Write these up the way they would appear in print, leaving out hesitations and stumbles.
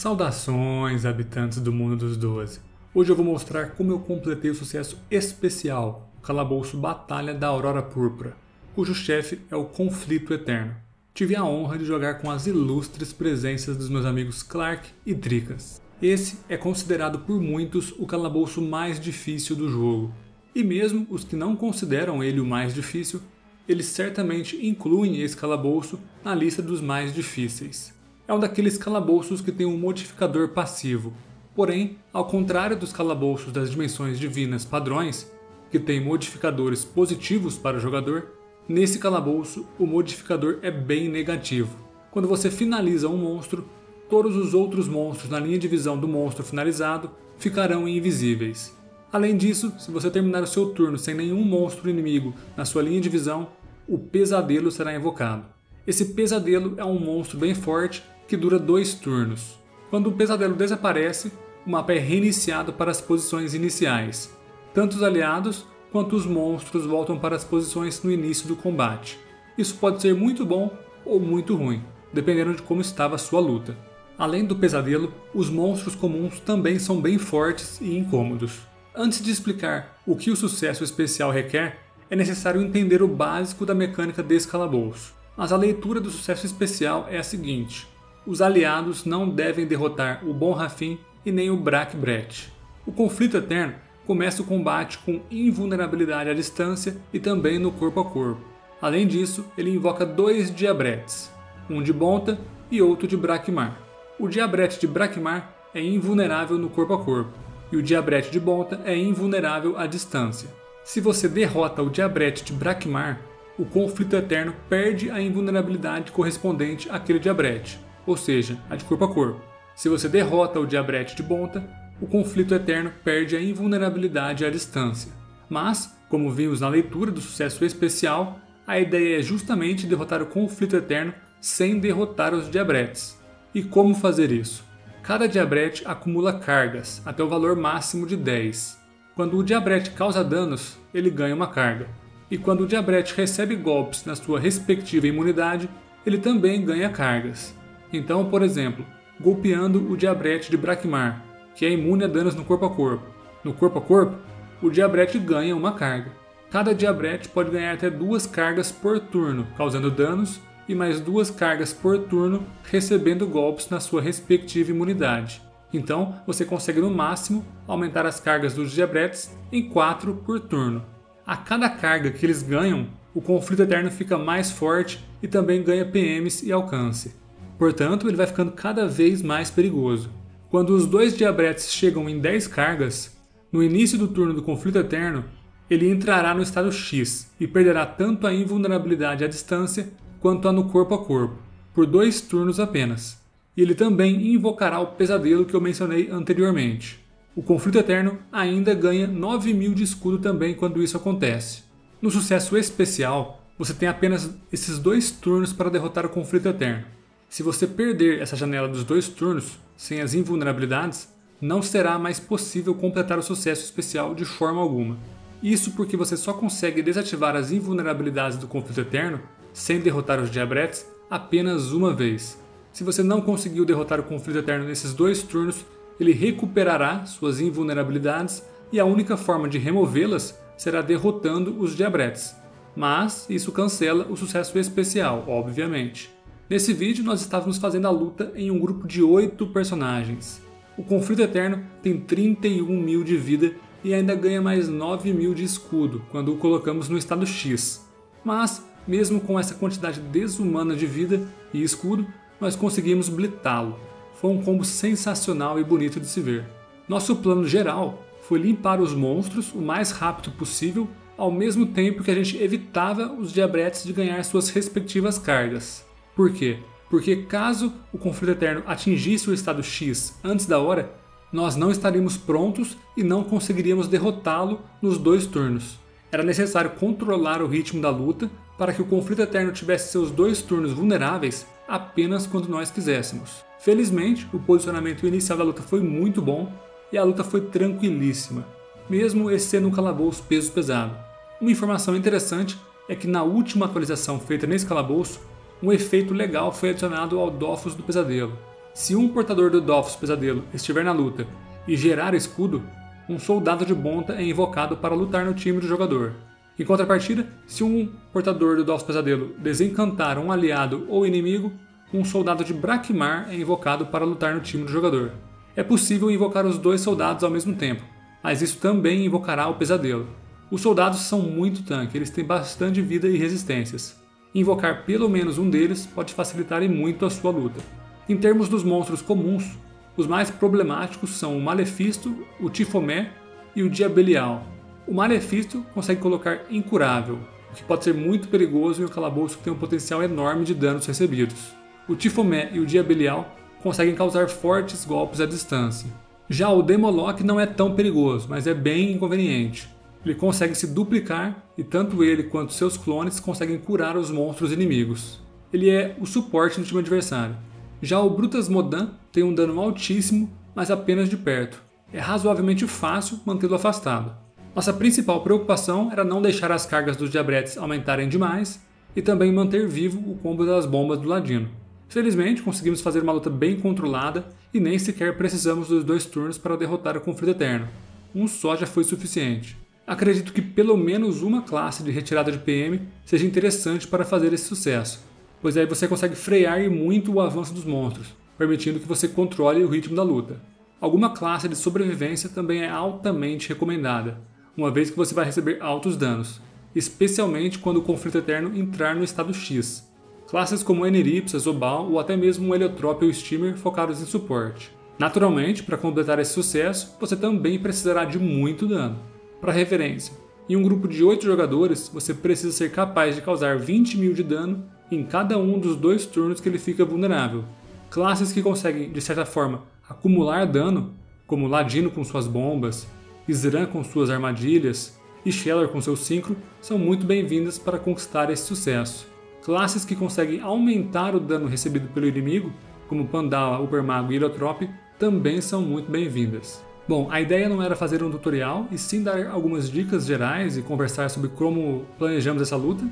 Saudações, habitantes do mundo dos 12. Hoje eu vou mostrar como eu completei o sucesso especial, o calabouço Batalha da Aurora Púrpura, cujo chefe é o Conflito Eterno. Tive a honra de jogar com as ilustres presenças dos meus amigos Clark e Tricas. Esse é considerado por muitos o calabouço mais difícil do jogo. E mesmo os que não consideram ele o mais difícil, eles certamente incluem esse calabouço na lista dos mais difíceis. É um daqueles calabouços que tem um modificador passivo. Porém, ao contrário dos calabouços das dimensões divinas padrões, que tem modificadores positivos para o jogador, nesse calabouço o modificador é bem negativo. Quando você finaliza um monstro, todos os outros monstros na linha de visão do monstro finalizado ficarão invisíveis. Além disso, se você terminar o seu turno sem nenhum monstro inimigo na sua linha de visão, o Pesadelo será invocado. Esse Pesadelo é um monstro bem forte que dura 2 turnos. Quando o Pesadelo desaparece, o mapa é reiniciado para as posições iniciais. Tanto os aliados quanto os monstros voltam para as posições no início do combate. Isso pode ser muito bom ou muito ruim, dependendo de como estava a sua luta. Além do Pesadelo, os monstros comuns também são bem fortes e incômodos. Antes de explicar o que o sucesso especial requer, é necessário entender o básico da mecânica desse calabouço. Mas a leitura do sucesso especial é a seguinte: os aliados não devem derrotar o Bom Rafim e nem o Brak Bret. O Conflito Eterno começa o combate com invulnerabilidade à distância e também no corpo a corpo. Além disso, ele invoca 2 Diabretes, um de Bonta e outro de Brakmar. O Diabrete de Brakmar é invulnerável no corpo a corpo, e o Diabrete de Bonta é invulnerável à distância. Se você derrota o Diabrete de Brakmar, o Conflito Eterno perde a invulnerabilidade correspondente àquele Diabrete, ou seja, a de corpo a corpo. Se você derrota o Diabrete de Bonta, o Conflito Eterno perde a invulnerabilidade à distância. Mas, como vimos na leitura do sucesso especial, a ideia é justamente derrotar o Conflito Eterno sem derrotar os Diabretes. E como fazer isso? Cada Diabrete acumula cargas, até o valor máximo de 10. Quando o Diabrete causa danos, ele ganha uma carga. E quando o Diabrete recebe golpes na sua respectiva imunidade, ele também ganha cargas. Então, por exemplo, golpeando o Diabrete de Brakmar, que é imune a danos no corpo a corpo. No corpo a corpo, o Diabrete ganha uma carga. Cada Diabrete pode ganhar até 2 cargas por turno, causando danos, e mais 2 cargas por turno, recebendo golpes na sua respectiva imunidade. Então, você consegue no máximo aumentar as cargas dos Diabretes em 4 por turno. A cada carga que eles ganham, o Conflito Eterno fica mais forte e também ganha PMs e alcance. Portanto, ele vai ficando cada vez mais perigoso. Quando os 2 Diabretes chegam em 10 cargas, no início do turno do Conflito Eterno, ele entrará no estado X e perderá tanto a invulnerabilidade à distância quanto a no corpo a corpo, por 2 turnos apenas. E ele também invocará o Pesadelo que eu mencionei anteriormente. O Conflito Eterno ainda ganha 9.000 de escudo também quando isso acontece. No sucesso especial, você tem apenas esses 2 turnos para derrotar o Conflito Eterno. Se você perder essa janela dos 2 turnos, sem as invulnerabilidades, não será mais possível completar o sucesso especial de forma alguma. Isso porque você só consegue desativar as invulnerabilidades do Conflito Eterno sem derrotar os Diabretes apenas uma vez. Se você não conseguiu derrotar o Conflito Eterno nesses 2 turnos, ele recuperará suas invulnerabilidades e a única forma de removê-las será derrotando os Diabretes. Mas isso cancela o sucesso especial, obviamente. Nesse vídeo nós estávamos fazendo a luta em um grupo de 8 personagens. O Conflito Eterno tem 31.000 de vida e ainda ganha mais 9.000 de escudo quando o colocamos no estado X. Mas, mesmo com essa quantidade desumana de vida e escudo, nós conseguimos blitá-lo. Foi um combo sensacional e bonito de se ver. Nosso plano geral foi limpar os monstros o mais rápido possível, ao mesmo tempo que a gente evitava os Diabretes de ganhar suas respectivas cargas. Por quê? Porque caso o Conflito Eterno atingisse o estado X antes da hora, nós não estaríamos prontos e não conseguiríamos derrotá-lo nos 2 turnos. Era necessário controlar o ritmo da luta para que o Conflito Eterno tivesse seus 2 turnos vulneráveis apenas quando nós quiséssemos. Felizmente, o posicionamento inicial da luta foi muito bom e a luta foi tranquilíssima, mesmo esse sendo um calabouço peso pesado. Uma informação interessante é que na última atualização feita nesse calabouço, um efeito legal foi adicionado ao Dofus do Pesadelo. Se um portador do Dofus Pesadelo estiver na luta e gerar escudo, um soldado de Bonta é invocado para lutar no time do jogador. Em contrapartida, se um portador do Dofus Pesadelo desencantar um aliado ou inimigo, um soldado de Brakmar é invocado para lutar no time do jogador. É possível invocar os dois soldados ao mesmo tempo, mas isso também invocará o Pesadelo. Os soldados são muito tanque, eles têm bastante vida e resistências. Invocar pelo menos um deles pode facilitar e muito a sua luta. Em termos dos monstros comuns, os mais problemáticos são o Malefisto, o Tifomé e o Diabelial. O Malefisto consegue colocar incurável, o que pode ser muito perigoso em um calabouço que tem um potencial enorme de danos recebidos. O Tifomé e o Diabelial conseguem causar fortes golpes à distância. Já o Demolock não é tão perigoso, mas é bem inconveniente. Ele consegue se duplicar e tanto ele quanto seus clones conseguem curar os monstros inimigos. Ele é o suporte do time adversário. Já o Brutus Modan tem um dano altíssimo, mas apenas de perto. É razoavelmente fácil mantê-lo afastado. Nossa principal preocupação era não deixar as cargas dos diabretes aumentarem demais e também manter vivo o combo das bombas do Ladino. Felizmente conseguimos fazer uma luta bem controlada e nem sequer precisamos dos 2 turnos para derrotar o Conflito Eterno. Um só já foi suficiente. Acredito que pelo menos uma classe de retirada de PM seja interessante para fazer esse sucesso, pois aí você consegue frear muito o avanço dos monstros, permitindo que você controle o ritmo da luta. Alguma classe de sobrevivência também é altamente recomendada, uma vez que você vai receber altos danos, especialmente quando o Conflito Eterno entrar no estado X. Classes como Eneripsa, Zobal ou até mesmo o Heliotrope ou o Steamer focados em suporte. Naturalmente, para completar esse sucesso, você também precisará de muito dano. Para referência, em um grupo de 8 jogadores, você precisa ser capaz de causar 20.000 de dano em cada um dos 2 turnos que ele fica vulnerável. Classes que conseguem, de certa forma, acumular dano, como Ladino com suas bombas, Isran com suas armadilhas e Sheller com seu Synchro, são muito bem-vindas para conquistar esse sucesso. Classes que conseguem aumentar o dano recebido pelo inimigo, como Pandala, Ubermago e Heliotrope, também são muito bem-vindas. Bom, a ideia não era fazer um tutorial, e sim dar algumas dicas gerais e conversar sobre como planejamos essa luta.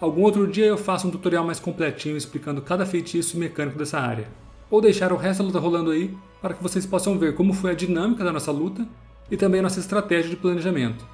Algum outro dia eu faço um tutorial mais completinho explicando cada feitiço e mecânico dessa área. Ou deixar o resto da luta rolando aí, para que vocês possam ver como foi a dinâmica da nossa luta e também a nossa estratégia de planejamento.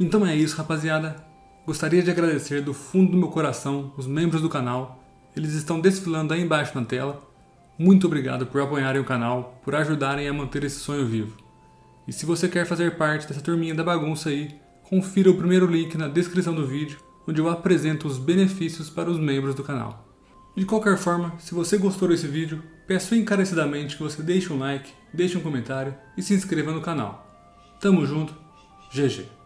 Então é isso, rapaziada. Gostaria de agradecer do fundo do meu coração os membros do canal. Eles estão desfilando aí embaixo na tela. Muito obrigado por apoiarem o canal, por ajudarem a manter esse sonho vivo. E se você quer fazer parte dessa turminha da bagunça aí, confira o primeiro link na descrição do vídeo, onde eu apresento os benefícios para os membros do canal. De qualquer forma, se você gostou desse vídeo, peço encarecidamente que você deixe um like, deixe um comentário e se inscreva no canal. Tamo junto, GG!